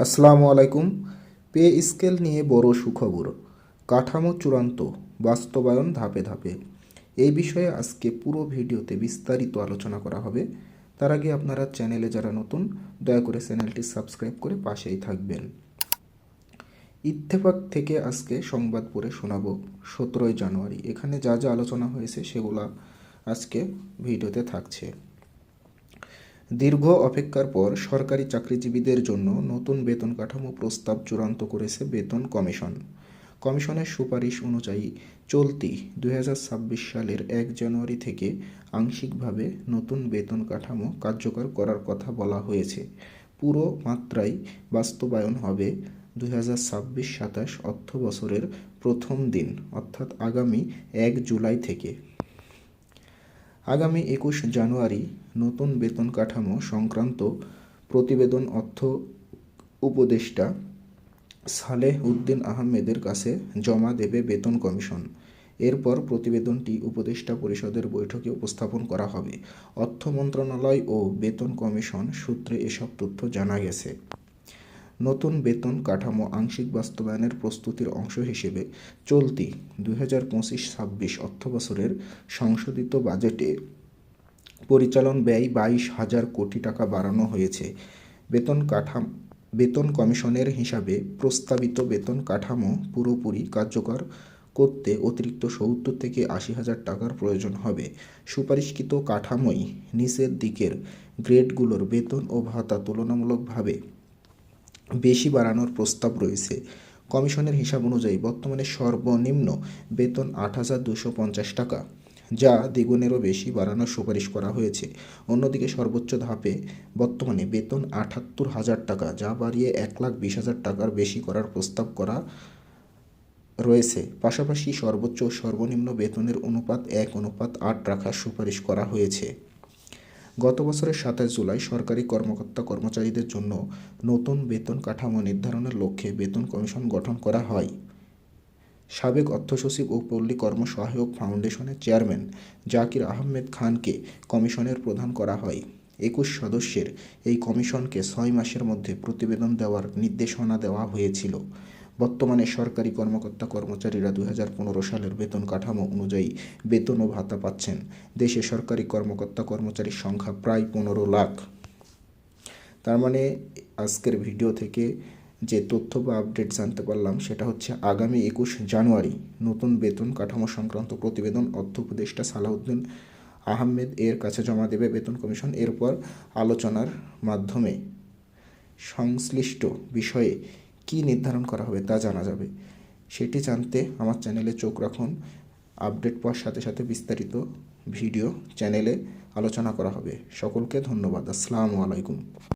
আসসালামু আলাইকুম। Pay scale নিয়ে বড় সুখবর, কাঠামো চূড়ান্ত, বাস্তবায়ন ধাপে ধাপে। এই বিষয়ে আজকে পুরো ভিডিওতে বিস্তারিত আলোচনা করা হবে। তার আগে আপনারা চ্যানেলে যারা নতুন, দয়া করে চ্যানেলটি সাবস্ক্রাইব করে পাশেই থাকবেন। ইত্তেফাক থেকে আজকে সংবাদ পড়ে শোনাবো 17 জানুয়ারি। এখানে যা যা আলোচনা হয়েছে সেগুলা আজকে ভিডিওতে থাকছে। দীর্ঘ অপেক্ষার পর সরকারি চাকরিজীবীদের জন্য নতুন বেতন কাঠামো প্রস্তাব চূড়ান্ত করেছে বেতন কমিশন। কমিশনের সুপারিশ অনুযায়ী চলতি 2026 সালের 1 জানুয়ারি থেকে আংশিকভাবে নতুন বেতন কাঠামো কার্যকর করার কথা বলা হয়েছে। পুরো মাত্রায় বাস্তবায়ন হবে 2026-27 অর্থবছরের প্রথম দিন, অর্থাৎ আগামী 1 জুলাই থেকে। আগামী 21 জানুয়ারি নতুন বেতন কাঠামো সংক্রান্ত প্রতিবেদন অর্থ উপদেষ্টা সালেহ উদ্দিন আহমেদের কাছে জমা দেবে বেতন কমিশন। এরপর প্রতিবেদনটি উপদেষ্টা পরিষদের বৈঠকে উপস্থাপন করা হবে। অর্থ মন্ত্রণালয় ও বেতন কমিশন সূত্রে এসব তথ্য জানা গেছে। নতুন বেতন কাঠামো আংশিক বাস্তবায়নের প্রস্তুতির অংশ হিসেবে চলতি 2025-26 অর্থবছরের সংশোধিত বাজেটে পরিচালন ব্যয় 22,000 কোটি টাকা বাড়ানো হয়েছে। বেতন কমিশনের হিসাবে প্রস্তাবিত বেতন কাঠামো পুরোপুরি কার্যকর করতে অতিরিক্ত 70 থেকে 80,000 টাকার প্রয়োজন হবে। সুপারিশকৃত কাঠামোয় নিচের দিকের গ্রেডগুলোর বেতন ও ভাতা তুলনামূলকভাবে বেশি বাড়ানোর প্রস্তাব রয়েছে। কমিশনের হিসাব অনুযায়ী বর্তমানে সর্বনিম্ন বেতন 8,250 টাকা, যা দ্বিগুণেরও বেশি বাড়ানোর সুপারিশ করা হয়েছে। অন্যদিকে সর্বোচ্চ ধাপে বর্তমানে বেতন 78,000 টাকা, যা বাড়িয়ে 1,20,000 টাকার বেশি করার প্রস্তাব করা রয়েছে। পাশাপাশি সর্বোচ্চ ও সর্বনিম্ন বেতনের অনুপাত 1:8 রাখার সুপারিশ করা হয়েছে। গত বছরের 27 জুলাই সরকারি কর্মকর্তা কর্মচারীদের জন্য নতুন বেতন কাঠামো নির্ধারণের লক্ষ্যে বেতন কমিশন গঠন করা হয়। সাবেক অর্থসচিব ও পল্লী কর্ম সহায়ক ফাউন্ডেশনের চেয়ারম্যান জাকির আহমেদ খানকে কমিশনের প্রধান করা হয়। 21 সদস্যের এই কমিশনকে 6 মাসের মধ্যে প্রতিবেদন দেওয়ার নির্দেশনা দেওয়া হয়েছিল। বর্তমানে সরকারি কর্মকর্তা কর্মচারীরা 2015 সালের বেতন কাঠামো অনুযায়ী বেতন ও ভাতা পাচ্ছেন। দেশে সরকারি কর্মকর্তা কর্মচারীর সংখ্যা প্রায় 15 লাখ। তার মানে আজকের ভিডিও থেকে যে তথ্য বা আপডেট জানতে পারলাম সেটা হচ্ছে আগামী 21 জানুয়ারি নতুন বেতন কাঠামো সংক্রান্ত প্রতিবেদন অর্থ উপদেষ্টা সালাউদ্দিন আহমেদ এর কাছে জমা দেবে বেতন কমিশন। এরপর আলোচনার মাধ্যমে সংশ্লিষ্ট বিষয়ে কী নির্ধারণ করা হবে তা জানা যাবে। সেটি জানতে আমার চ্যানেলে চোখ রাখুন। আপডেট পাওয়ার সাথে সাথে বিস্তারিত ভিডিও চ্যানেলে আলোচনা করা হবে। সকলকে ধন্যবাদ। আসসালামু আলাইকুম।